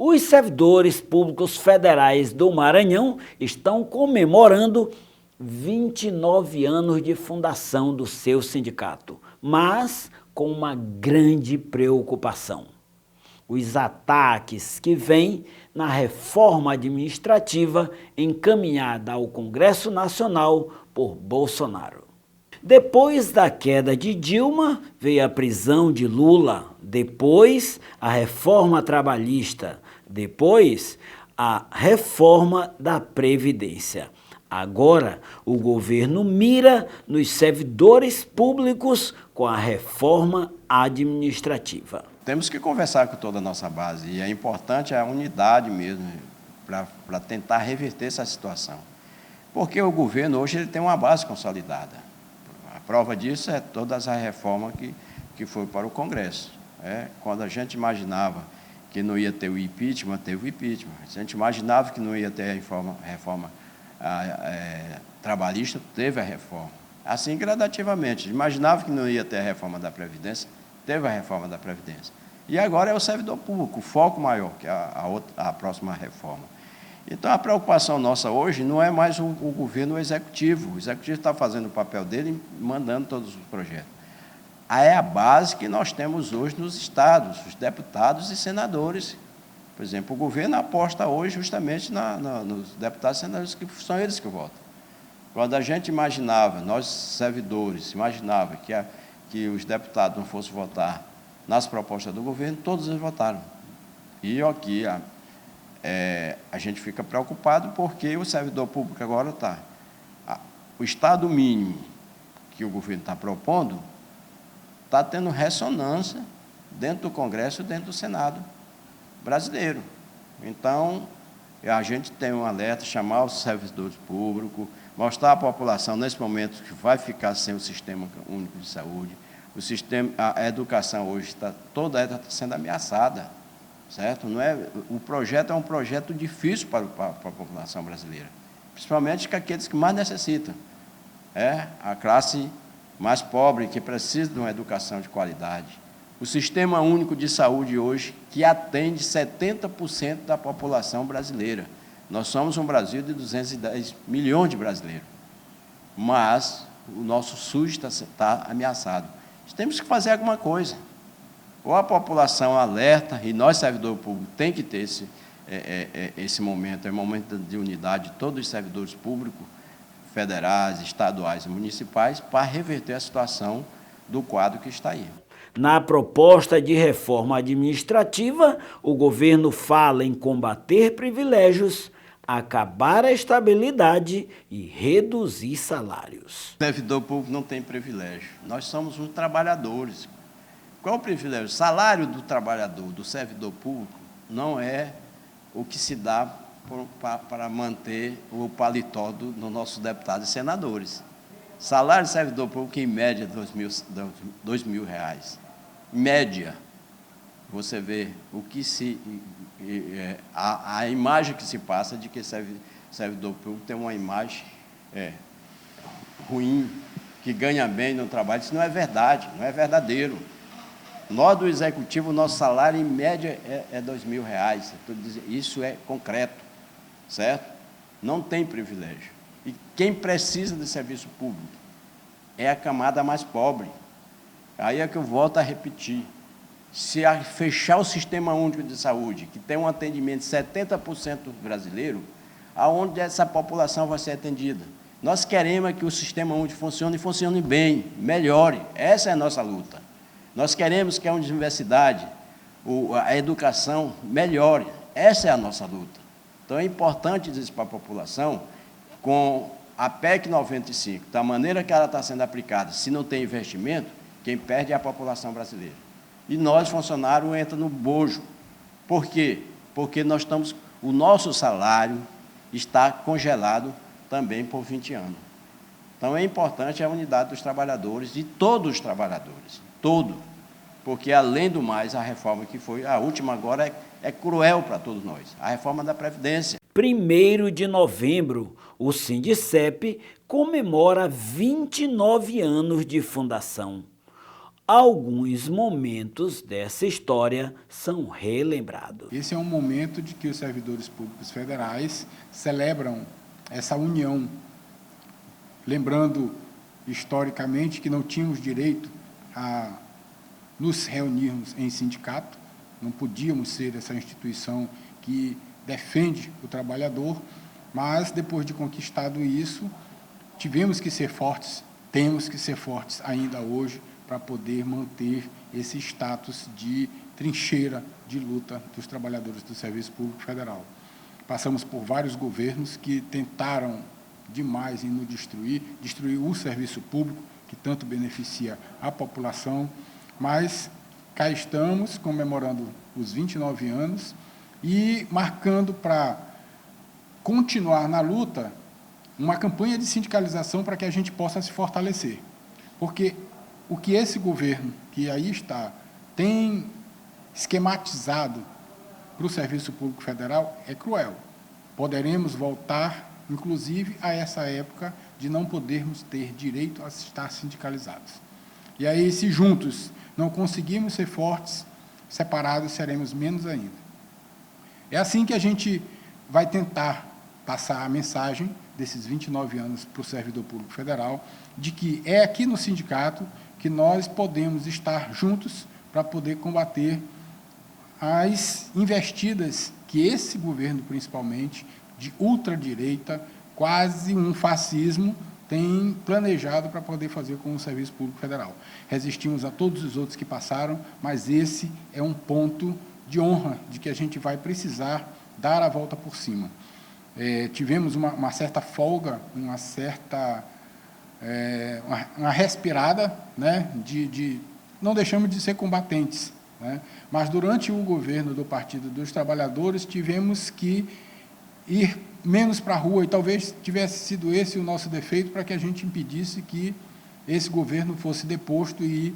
Os servidores públicos federais do Maranhão estão comemorando 29 anos de fundação do seu sindicato, mas com uma grande preocupação: os ataques que vêm na reforma administrativa encaminhada ao Congresso Nacional por Bolsonaro. Depois da queda de Dilma, veio a prisão de Lula, depois a reforma trabalhista, depois a reforma da Previdência. Agora, o governo mira nos servidores públicos com a reforma administrativa. Temos que conversar com toda a nossa base, e é importante a unidade mesmo, para tentar reverter essa situação. Porque o governo hoje ele tem uma base consolidada. A prova disso é todas as reformas que foi para o Congresso. Quando a gente imaginava que não ia ter o impeachment, teve o impeachment. A gente imaginava que não ia ter a reforma trabalhista, teve a reforma. Assim, gradativamente. Imaginava que não ia ter a reforma da Previdência, teve a reforma da Previdência. E agora é o servidor público, o foco maior, que é a próxima reforma. Então, a preocupação nossa hoje não é mais o governo executivo. O executivo está fazendo o papel dele, mandando todos os projetos. É a base que nós temos hoje nos estados, os deputados e senadores. Por exemplo, o governo aposta hoje justamente nos deputados e senadores, que são eles que votam. Quando a gente imaginava, nós servidores, imaginava que os deputados não fossem votar nas propostas do governo, todos eles votaram. E aqui a gente fica preocupado porque o servidor público agora está. O estado mínimo que o governo está propondo está tendo ressonância dentro do Congresso e dentro do Senado brasileiro. Então, a gente tem um alerta, chamar os servidores públicos, mostrar à população, nesse momento, que vai ficar sem o Sistema Único de Saúde. A educação hoje está sendo ameaçada, certo? O projeto é um projeto difícil para a população brasileira, principalmente com aqueles que mais necessitam. A classe mais pobre, que precisa de uma educação de qualidade. O Sistema Único de Saúde hoje, que atende 70% da população brasileira. Nós somos um Brasil de 210 milhões de brasileiros, mas o nosso SUS está ameaçado. Temos que fazer alguma coisa. Ou a população alerta, e nós, servidor público, tem que ter esse momento, é um momento de unidade de todos os servidores públicos, federais, estaduais e municipais, para reverter a situação do quadro que está aí. Na proposta de reforma administrativa, o governo fala em combater privilégios, acabar a estabilidade e reduzir salários. O servidor público não tem privilégio. Nós somos uns trabalhadores. Qual é o privilégio? O salário do trabalhador, do servidor público, não é o que se dá para manter o paletó dos nossos deputados e senadores. Salário de servidor público, em média, R$2.000. Média. Você vê o que a imagem que se passa de que servidor público tem uma imagem ruim, que ganha bem no trabalho. Isso não é verdade, não é verdadeiro. Nós, do Executivo, o nosso salário, em média, é R$2.000. Isso é concreto, certo? Não tem privilégio. E quem precisa de serviço público é a camada mais pobre. Aí é que eu volto a repetir. Se fechar o Sistema Único de Saúde, que tem um atendimento de 70% brasileiro, aonde essa população vai ser atendida? Nós queremos que o Sistema Único funcione e funcione bem, melhore. Essa é a nossa luta. Nós queremos que a universidade, a educação melhore. Essa é a nossa luta. Então, é importante dizer para a população, com a PEC 95, da maneira que ela está sendo aplicada, se não tem investimento, quem perde é a população brasileira. E nós, funcionários, entramos no bojo. Por quê? Porque o nosso salário está congelado também por 20 anos. Então, é importante a unidade dos trabalhadores, de todos os trabalhadores, todo. Porque, além do mais, a reforma que foi, a última agora, é cruel para todos nós. A reforma da Previdência. 1º de novembro, o Sindicep comemora 29 anos de fundação. alguns momentos dessa história são relembrados. Esse é um momento de que os servidores públicos federais celebram essa união, lembrando historicamente que não tínhamos direito a nos reunirmos em sindicato, não podíamos ser essa instituição que defende o trabalhador, mas depois de conquistado isso, tivemos que ser fortes, temos que ser fortes ainda hoje para poder manter esse status de trincheira de luta dos trabalhadores do Serviço Público Federal. Passamos por vários governos que tentaram demais em nos destruir o serviço público, que tanto beneficia a população, mas cá estamos comemorando os 29 anos e marcando para continuar na luta uma campanha de sindicalização para que a gente possa se fortalecer. Porque o que esse governo, que aí está, tem esquematizado para o Serviço Público Federal é cruel. Poderemos voltar, inclusive, a essa época de não podermos ter direito a estar sindicalizados. E aí, se juntos não conseguimos ser fortes, separados seremos menos ainda. É assim que a gente vai tentar passar a mensagem desses 29 anos para o servidor público federal, de que é aqui no sindicato que nós podemos estar juntos para poder combater as investidas que esse governo, principalmente, de ultradireita, quase um fascismo, tem planejado para poder fazer com o Serviço Público Federal. Resistimos a todos os outros que passaram, mas esse é um ponto de honra, de que a gente vai precisar dar a volta por cima. Tivemos uma certa folga, uma certa uma respirada, né, não deixamos de ser combatentes, né, mas durante o governo do Partido dos Trabalhadores tivemos que ir menos para a rua, e talvez tivesse sido esse o nosso defeito para que a gente impedisse que esse governo fosse deposto e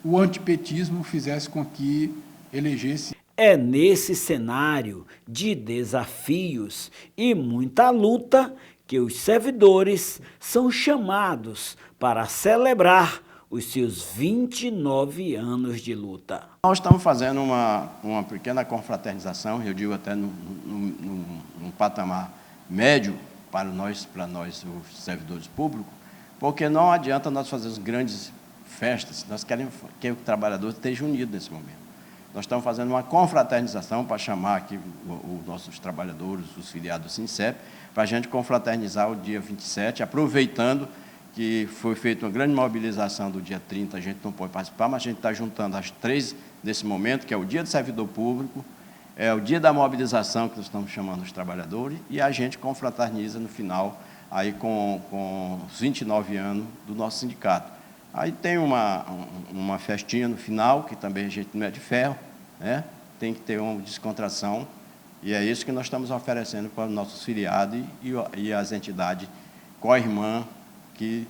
o antipetismo fizesse com que elegesse. É nesse cenário de desafios e muita luta que os servidores são chamados para celebrar os seus 29 anos de luta. Nós estamos fazendo uma pequena confraternização, eu digo até num patamar médio para nós, os servidores públicos, porque não adianta nós fazermos grandes festas, nós queremos que o trabalhador esteja unido nesse momento. Nós estamos fazendo uma confraternização para chamar aqui os nossos trabalhadores, os filiados do SINCEP, para a gente confraternizar o dia 27, aproveitando que foi feita uma grande mobilização do dia 30, a gente não pode participar, mas a gente está juntando as três nesse momento, que é o dia do servidor público, é o dia da mobilização, que nós estamos chamando os trabalhadores, e a gente confraterniza no final, aí com os 29 anos do nosso sindicato. Aí tem uma festinha no final, que também a gente não é de ferro, né? Tem que ter uma descontração, e é isso que nós estamos oferecendo para os nossos filiados e as entidades co-irmã, que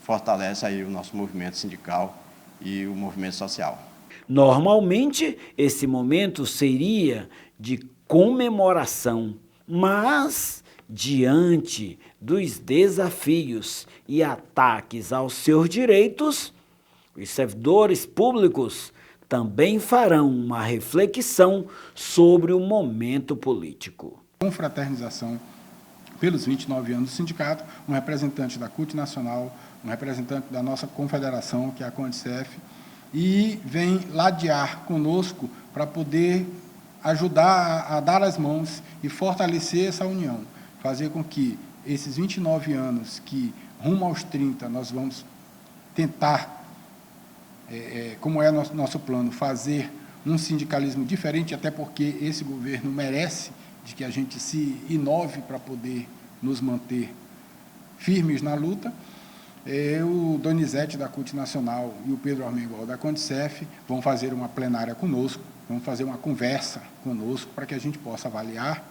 fortalece aí o nosso movimento sindical e o movimento social. Normalmente, esse momento seria de comemoração, mas, diante dos desafios e ataques aos seus direitos, os servidores públicos também farão uma reflexão sobre o momento político. Confraternização pelos 29 anos do sindicato, um representante da CUT Nacional, um representante da nossa confederação, que é a CONDICEF, e vem ladear conosco para poder ajudar a dar as mãos e fortalecer essa união, fazer com que esses 29 anos que, rumo aos 30, nós vamos tentar, como é nosso plano, fazer um sindicalismo diferente, até porque esse governo merece de que a gente se inove para poder nos manter firmes na luta. O Donizete, da CUT Nacional, e o Pedro Armengol, da CONDICEF, vão fazer uma plenária conosco, vão fazer uma conversa conosco para que a gente possa avaliar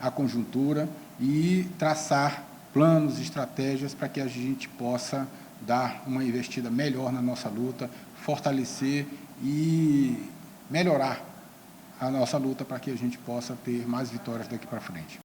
a conjuntura e traçar planos, estratégias para que a gente possa dar uma investida melhor na nossa luta, fortalecer e melhorar a nossa luta para que a gente possa ter mais vitórias daqui para frente.